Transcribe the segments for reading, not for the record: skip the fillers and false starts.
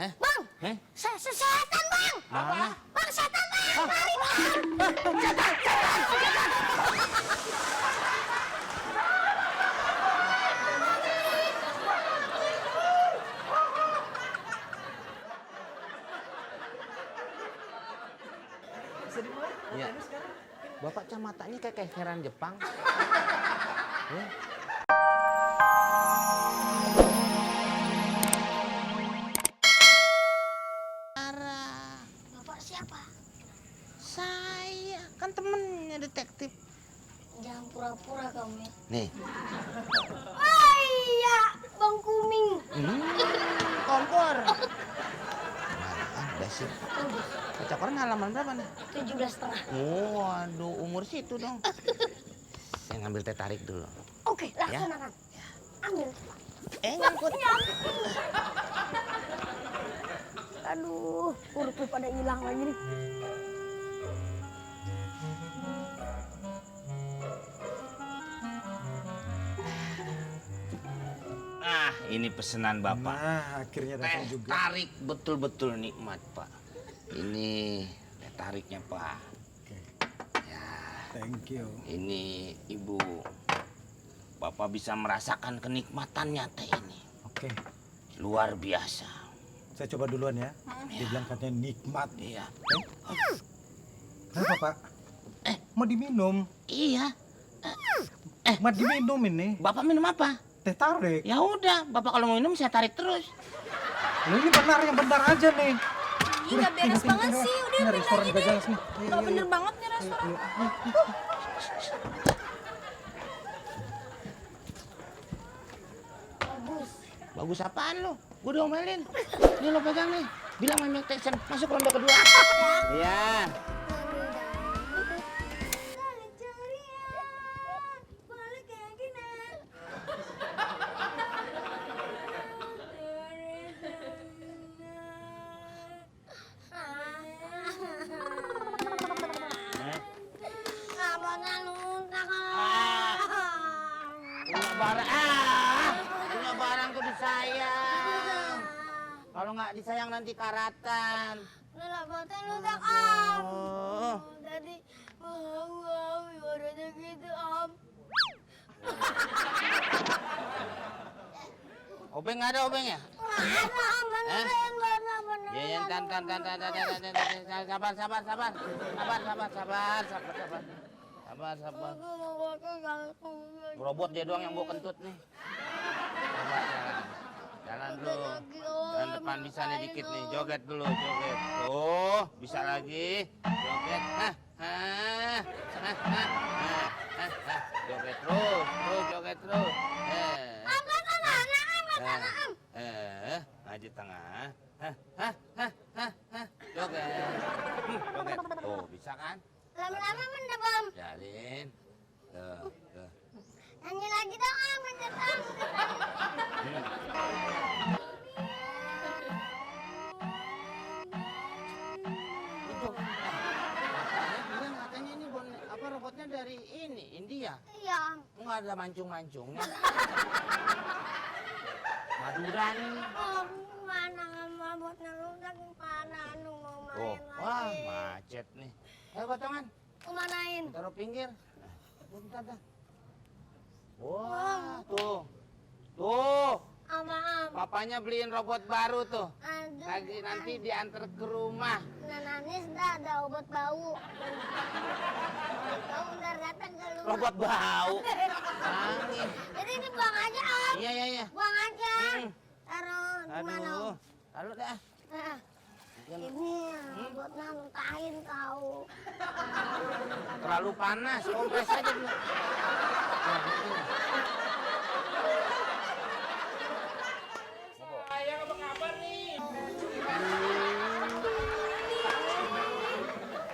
Bang, setan bang. Mana? Bang, setan bang. Mari bang. Ya. Bapak camatanya kayak heran Jepang. Ya. Bapak siapa? Saya kan temennya detektif. Jangan pura-pura kamu ya. Nih. Oh iya, Bang Kuming. Kompor. Ada sih. Kecokoran halaman berapa nih? 17,5. Waduh, umur situ dong. Saya ngambil teh tarik dulu. Oke, laksanakan. Ambil. Nyangkut. Aduh, hurufnya pada hilang lagi nih. Nah, ini pesanan Bapak. Nah, akhirnya datang Teh juga. tarik betul-betul nikmat, Pak. Ini teh tariknya, Pak. Oke, Ya, thank you. ini Ibu. Bapak bisa merasakan kenikmatannya teh ini. Oke, Luar biasa. saya coba duluan ya. Dibilang katanya nikmat. Iya. Kenapa, Pak? Mau diminum? Iya. Mau diminum ini? Bapak minum apa? Teh tarik. Ya udah, Bapak kalau mau minum saya tarik terus. Loh, ini benar, yang benar aja nih. Ih, nggak beres banget sih. Udah Ini restoran pindah juga aja jelas nih. deh. Nggak bener banget nih restoran. Bagus. Bagus apaan lo? Gue udah omelin. Ini lo pegang nih. Bilang sama Mike Tyson, masuk ke ronde kedua. Iya. Punya barang tuh disayang. Kalau nggak disayang nanti karatan. Lah, bapak ludak Oh. Tadi wow, ibaratnya gitu om. Obeng nggak ada obeng ya? Mana om, beneran, beneran. Ya, ya, tan. Sabar. Aku mau pakai ganggu. Robot dia doang yang bawa kentut nih. Sabar, jalan dulu. Jalan depan bisa nih dikit nih, joget dulu, joget. Tuh, bisa lagi. Joget. Joget terus, joget terus. Angkat tangan, Maju tengah. Joget. Joget. Tuh, bisa kan? lama-lama mendem om. Jalin. Tuh. Nyanyi lagi dong om, mencet om. Itu. Katanya ini robotnya dari ini, India. Iya om. Enggak ada mancung-mancungnya. Madura nih. Om, mana mau buat nerudak, mana anu mau main Wah, lagi. macet nih. Ayo potongan, Kemanain? taruh pinggir. Bentar dah. Wah, tuh. Tuh, Apa om? papanya beliin robot baru tuh. Aduh. Lagi nanti diantar ke rumah. Nanis dah ada obat bau. Bau udah datang ke rumah. Robot bau. Angin. Jadi ini buang aja om. Iya. Buang aja. Hmm. Taruh di mana om? Aduh. Lalu dah. Nah, ini robotnya muntahin kau. Terlalu panas, kompres aja dulu. Ayah apa kabar nih?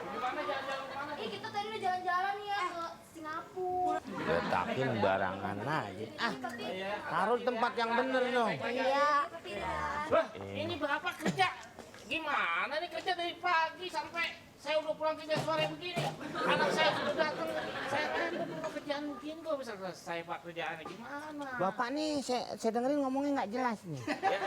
Gimana jalan-jalan kemana? Kita tadi udah jalan-jalan ya ke Singapura. Letakin barangan aja. Taruh di tempat yang bener dong. Iya. Wah, ini bapak kerja. Gimana nih kerja dari pagi sampai saya udah pulang kerja sore begini. Anak saya sudah datang. Saya kan kerjaan begini kok bisa selesai Pak kerjaannya gimana? Bapak nih, saya dengerin ngomongnya nggak jelas nih. Ya,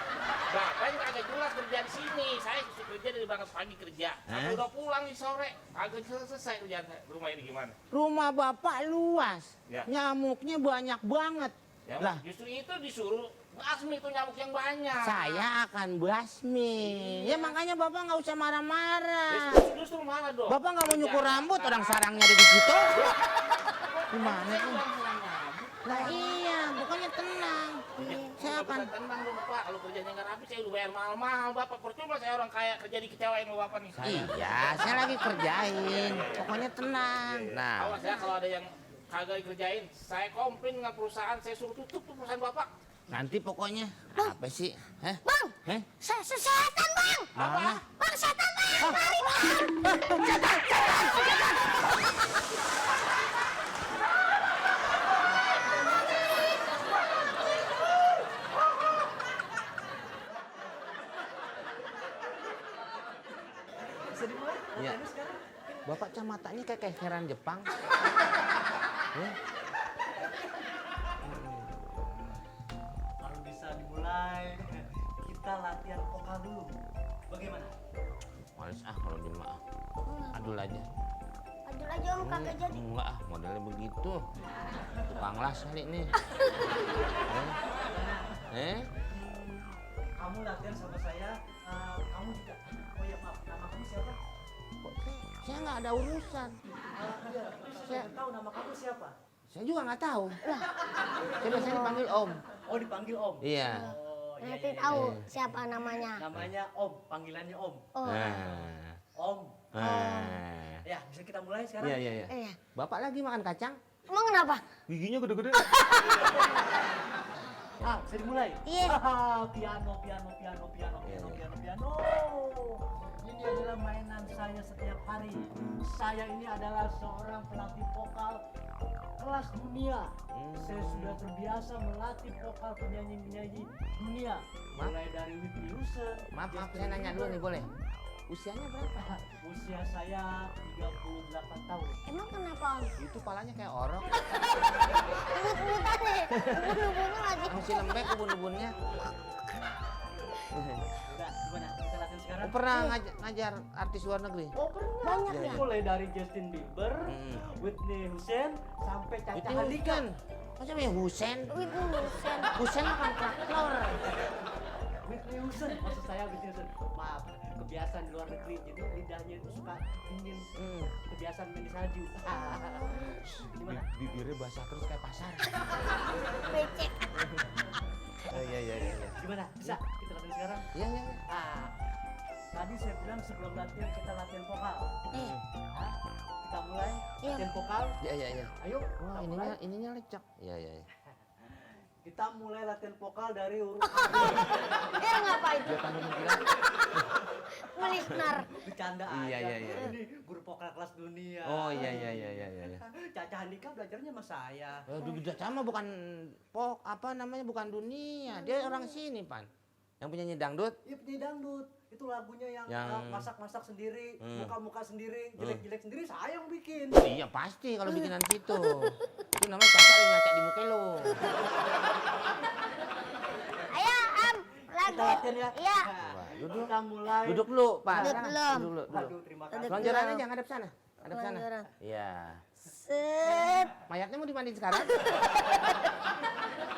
Bapak ini agak jelas kerja di sini. Saya kerja dari berangkat pagi kerja. Sampai udah pulang di sore. Agak selesai kerjaan rumah ini gimana? Rumah Bapak luas, Ya. nyamuknya banyak banget. Ya, Lah. justru itu disuruh basmi itu nyamuk yang banyak. Saya akan basmi. Ya makanya Bapak nggak usah marah-marah. Justru marah dong. Bapak nggak mau nyukur rambut, orang sarangnya ada di situ. Gimana Saya sih? bukan serang nyamuk. Lah iya, bukannya tenang. Saya akan. Tenang dong Bapak, kalau kerjanya nggak rapi saya udah bayar mahal-mahal Bapak. Percuma saya orang kaya kerja dikecewain sama Bapak nih. Iya, saya lagi kerjain. Pokoknya tenang. Nah, Awas ya kalau ada yang kagak dikerjain, saya komplain dengan perusahaan, saya suruh tutup tuh perusahaan Bapak. nanti pokoknya apa sih? Hah? Bang, Hah? setan bang. Mana? Bang, setan bang. Mari bang. Iya. Bapak camatanya kayak heran Jepang. Ya. Kalau bisa dimulai, kita latihan vokal dulu. Bagaimana? Males kalau jemaah. Adul aja. Aduh aja om kagak jadi. Enggak modelnya begitu. Tukang las kali nih. Eh? Kamu latihan sama saya, kamu juga. Oh ya maaf, nama kamu siapa? Kok saya nggak ada urusan. Iya, saya tahu nama kamu siapa. Saya juga nggak tahu. Saya biasanya dipanggil Om. Oh dipanggil Om. Iya. Oh iya, Nanti iya, tahu iya. siapa namanya. Namanya Om, panggilannya Om. Oh. Nah. Om. Nah. Ya bisa kita mulai sekarang. Iya, iya, iya. Iya. Bapak lagi makan kacang? Emang kenapa? Giginya gede-gede. Bisa dimulai. Iya. Piano, piano, piano, piano, Iya, piano, iya. piano, piano. Ini adalah mainan saya setiap hari. Saya ini adalah seorang pelatih vokal kelas dunia. Saya sudah terbiasa melatih vokal penyanyi-penyanyi dunia. Maaf. Mulai dari Whitney Houston. Maaf, Justin saya nanya dulu Bieber. nih boleh? Usianya berapa? Usia saya 38 tahun. Emang kenapa om? Itu palanya kayak orok. Ubun-ubutan nih. Ubun-ubunnya lagi. Masih lembek ubun-ubunnya. Udah, gimana? Kita latihan sekarang? Pernah ngajar artis luar negeri? Oh pernah. Banyak Iya, ya? iya. Mulai dari Justin Bieber, Hmm. Whitney Houston, sampai Caca Itu Handika. bukan. Masa namanya Husen? Whitney Houston. Husen kan traktor. Whitney Houston, maksud saya Whitney Houston. Maaf, kebiasaan di luar negeri, jadi lidahnya itu suka dingin. Kebiasaan main di salju. Gimana? Bibirnya basah terus kayak pasar. Becek. Iya, iya, iya. Gimana? Bisa? Kita latihan sekarang? Iya, iya. Ah, tadi saya bilang sebelum latihan kita latihan vokal. Eh, Hah? Kita mulai Iya. latihan vokal. Iya, iya, iya. Ayo, Wah, kita mulai. ininya lecak. Iya, iya, iya. Kita mulai latihan vokal dari huruf A. dia ngapain? Dia kan bilang, Melisnar. Bercanda Iya, aja. iya, iya. Ini guru vokal kelas dunia. oh iya, iya, iya, iya, iya. Caca Handika belajarnya sama saya. Sama bukan apa namanya bukan dunia. Dia orang sini, Pan. Yang penyanyi dangdut. Iya penyanyi dangdut. Itu lagunya yang, Yang- masak-masak sendiri, Hmm. muka-muka sendiri, jelek-jelek sendiri saya yang bikin. Iya pasti kalau bikinan situ. Itu namanya caca yang ngaca di muka lo. Ayo am, lagu. Kita latihan ya. Iya. Nah, Duduk. kita mulai. Duduk dulu, Pak. Duduk belum. Duduk dulu. Aduh, terima kasih. Duduk. Lonjaran belum. aja ngadep sana. Ngadep sana. Lonjaran. Iya. Set. Mayatnya mau dimandiin sekarang?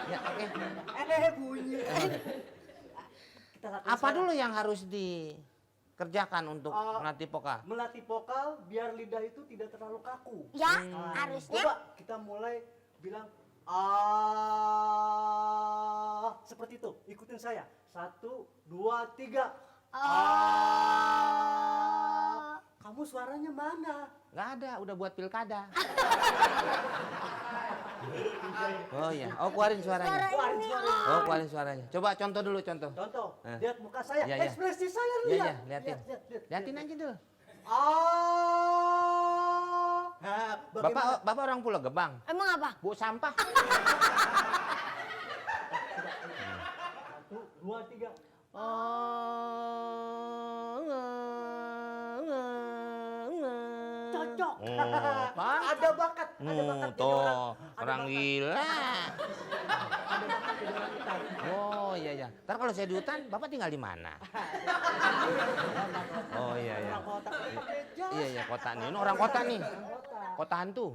Ya, oke. Bunyi. Kita latihan Apa sekarang. dulu yang harus dikerjakan untuk melatih vokal? Melatih vokal biar lidah itu tidak terlalu kaku. Ya, Nah, harusnya. Coba kita mulai bilang ah seperti itu. Ikutin saya. 1, 2, 3. Oh. Kamu suaranya mana? Nggak ada, udah buat pilkada. Oh iya, oh keluarin suaranya. Keluarin suaranya. Oh keluarin suaranya. Coba contoh dulu contoh. Contoh, Eh. lihat muka saya, Iya, iya. ekspresi saya Iya, lihat. iya, liatin. Lihat. Liatin aja dulu. Nah, Bapak orang Pulau Gebang. Emang apa? Bu sampah. 1, 2, 3. Oh, Oh, kan? Ada bakat jadi Tuh, ada orang bakat. gila. Ada bakat jadi orang hutan. Oh iya iya. Ntar kalau saya di hutan, Bapak tinggal di mana? Oh iya iya. Orang kota pakai jas. Iya iya kota nih. Ini orang kota nih. Orang kota. Kota hantu.